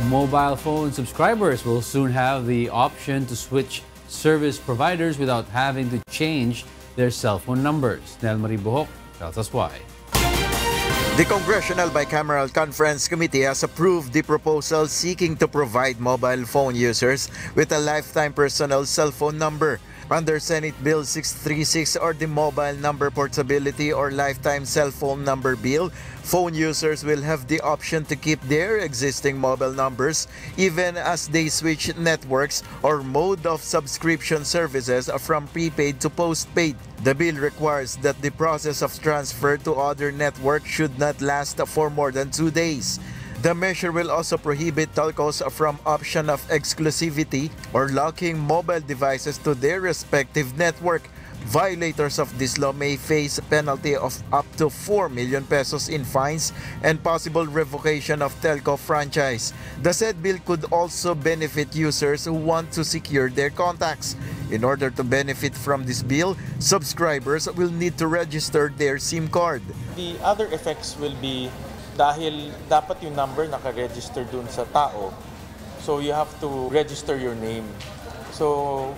Mobile phone subscribers will soon have the option to switch service providers without having to change their cell phone numbers. Nel Maribojoc tells us why. The Congressional Bicameral Conference Committee has approved the proposal seeking to provide mobile phone users with a lifetime personal cell phone number. Under Senate Bill 636 or the Mobile Number Portability or Lifetime Cell Phone Number Bill, phone users will have the option to keep their existing mobile numbers even as they switch networks or mode of subscription services from prepaid to postpaid. The bill requires that the process of transfer to other networks should not last for more than 2 days. The measure will also prohibit telcos from option of exclusivity or locking mobile devices to their respective network. Violators of this law may face a penalty of up to 4 million pesos in fines and possible revocation of telco franchise. The said bill could also benefit users who want to secure their contacts. In order to benefit from this bill, subscribers will need to register their SIM card. The other effects will be dahil dapat yung number naka-register dun sa tao, so you have to register your name. So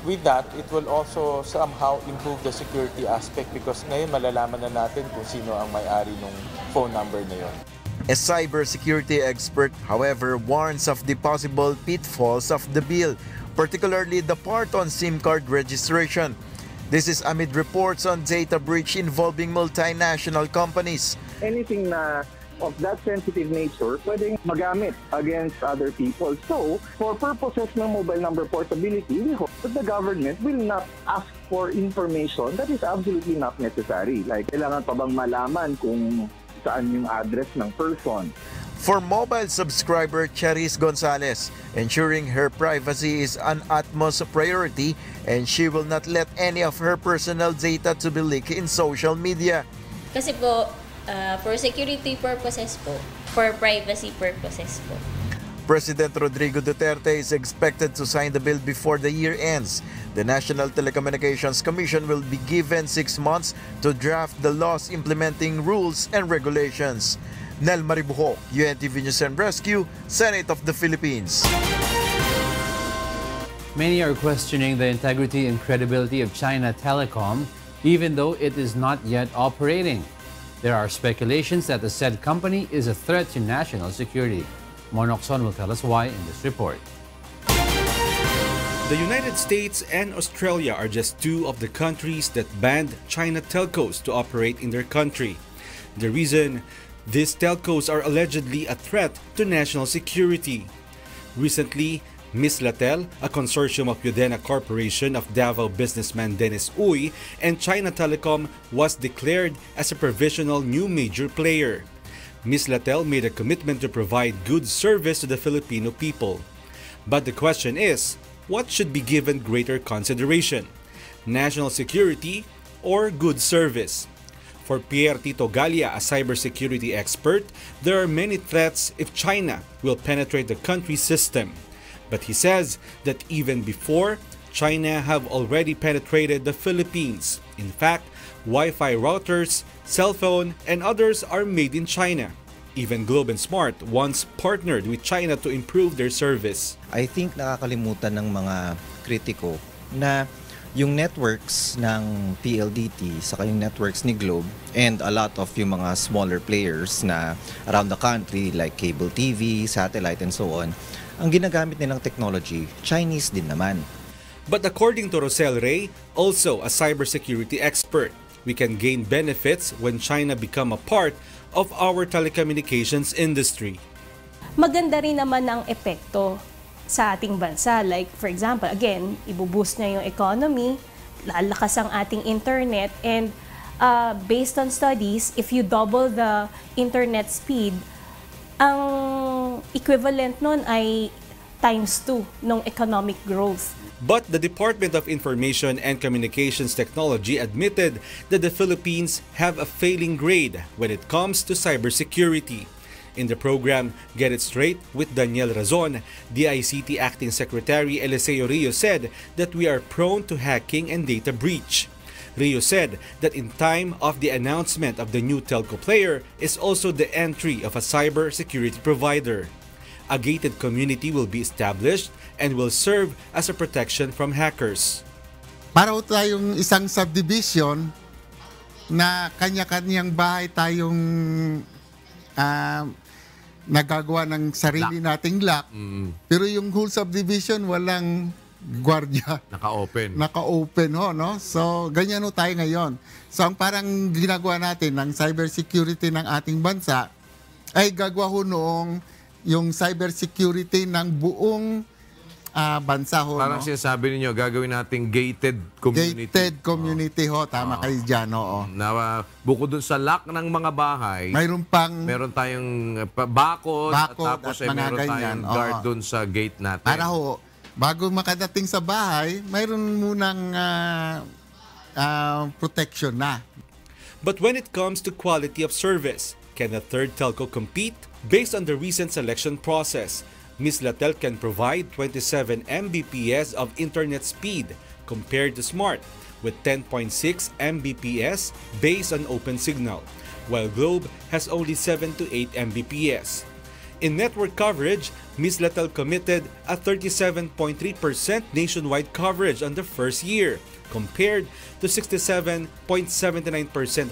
with that, it will also somehow improve the security aspect because ngayon malalaman na natin kung sino ang may-ari ng phone number na yun. A cybersecurity expert, however, warns of the possible pitfalls of the bill, particularly the part on SIM card registration. This is amid reports on data breach involving multinational companies. Anything na of that sensitive nature, pwedeng magamit against other people. So, for purposes ng mobile number portability, we hope that the government will not ask for information that is absolutely not necessary. Like, kailangan pa bang malaman kung saan yung address ng person? For mobile subscriber Charis Gonzalez, ensuring her privacy is an utmost priority and she will not let any of her personal data to be leaked in social media. Kasi po, for security purposes po, for privacy purposes po. President Rodrigo Duterte is expected to sign the bill before the year ends. The National Telecommunications Commission will be given 6 months to draft the laws implementing rules and regulations. Nel Maribojoc, UNTV News and Rescue, Senate of the Philippines. Many are questioning the integrity and credibility of China Telecom, even though it is not yet operating. There are speculations that the said company is a threat to national security. Monokson will tell us why in this report. The United States and Australia are just two of the countries that banned China telcos to operate in their country. The reason? These telcos are allegedly a threat to national security. Recently, Ms. Latel, a consortium of Udena Corporation of Davao businessman Dennis Uy, and China Telecom was declared as a provisional new major player. Ms. Latel made a commitment to provide good service to the Filipino people. But the question is, what should be given greater consideration? National security or good service? For Pierre Tito Galia, a cybersecurity expert, there are many threats if China will penetrate the country's system. But he says that even before, China have already penetrated the Philippines. In fact, Wi-Fi routers, cell phone, and others are made in China. Even Globe and Smart once partnered with China to improve their service. I think nakakalimutan ng mga kritiko na yung networks ng PLDT saka yung networks ni Globe and a lot of yung mga smaller players na around the country like cable TV, satellite, and so on, ang ginagamit nilang technology, Chinese din naman. But according to Rosel Ray, also a cybersecurity expert, we can gain benefits when China become a part of our telecommunications industry. Maganda rin naman ang epekto sa ating bansa. Like, for example, again, ibuboost niya yung economy, lalakas ang ating internet, and based on studies, if you double the internet speed, ang equivalent nun ay ×2 ng economic growth. But the Department of Information and Communications Technology admitted that the Philippines have a failing grade when it comes to cybersecurity. In the program Get It Straight with Daniel Razon, the ICT Acting Secretary Eliseo Rio said that we are prone to hacking and data breach. Rio said that in time of the announcement of the new telco player is also the entry of a cybersecurity provider. A gated community will be established and will serve as a protection from hackers. Para tayong isang subdivision na kanya-kanyang bahay tayong nagagawa ng sarili nating lock. Pero yung whole subdivision walang gwardiya. Naka-open. Naka-open ho, no? So, ganyan ho tayo ngayon. So, ang parang ginagawa natin ng cybersecurity ng ating bansa ay gagawa ho noong yung cybersecurity ng buong bansa ho. Parang no? sinasabi ninyo, gagawin nating gated community. Gated community ho. Tama kayo dyan, oo. Na bukod dun sa lock ng mga bahay, meron tayong bakod at tapos at meron ganyan. tayong guard dun sa gate natin. Para ho, bago makadating sa bahay, mayroon munang protection na. But when it comes to quality of service, can a third telco compete? Based on the recent selection process, Ms. Latel can provide 27 Mbps of internet speed compared to Smart with 10.6 Mbps based on open signal, while Globe has only 7 to 8 Mbps. In network coverage, Ms. Latel committed a 37.3% nationwide coverage on the first year, compared to 67.79%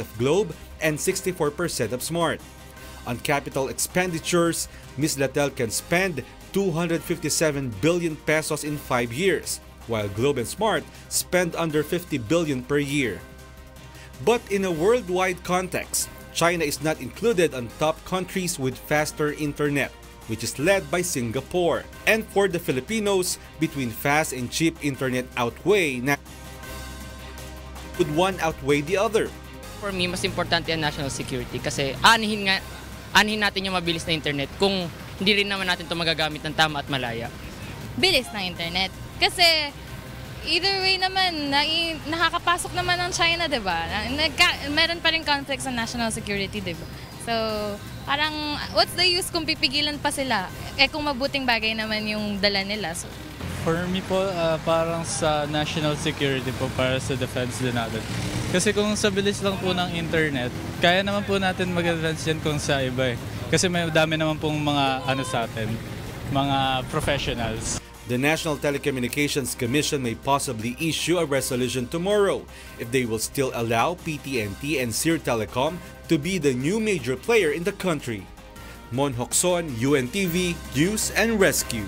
of Globe and 64% of Smart. On capital expenditures, Ms. Latel can spend 257 billion pesos in 5 years, while Globe and Smart spend under 50 billion per year. But in a worldwide context, China is not included on top countries with faster internet, which is led by Singapore. And for the Filipinos, between fast and cheap internet would one outweigh the other? For me, mas importante ang national security kasi anihin natin yung mabilis na internet kung hindi rin naman natin ito magagamit ng tama at malaya. Bilis ng internet. Kasi either way naman, nakakapasok naman ng China, diba? Meron pa rin conflicts sa national security, diba? So, parang what's the use kung pipigilan pa sila? Kung mabuting bagay naman yung dala nila. So, for me po, parang sa national security po, para sa defense din natin. Kasi kung sa bilis lang po ng internet, kaya naman po natin mag-advance yan kung sa iba eh. Kasi may dami naman pong mga sa atin, mga professionals. The National Telecommunications Commission may possibly issue a resolution tomorrow if they will still allow PT&T and Sear Telecom to be the new major player in the country. Mon Hokson, UNTV, News and Rescue.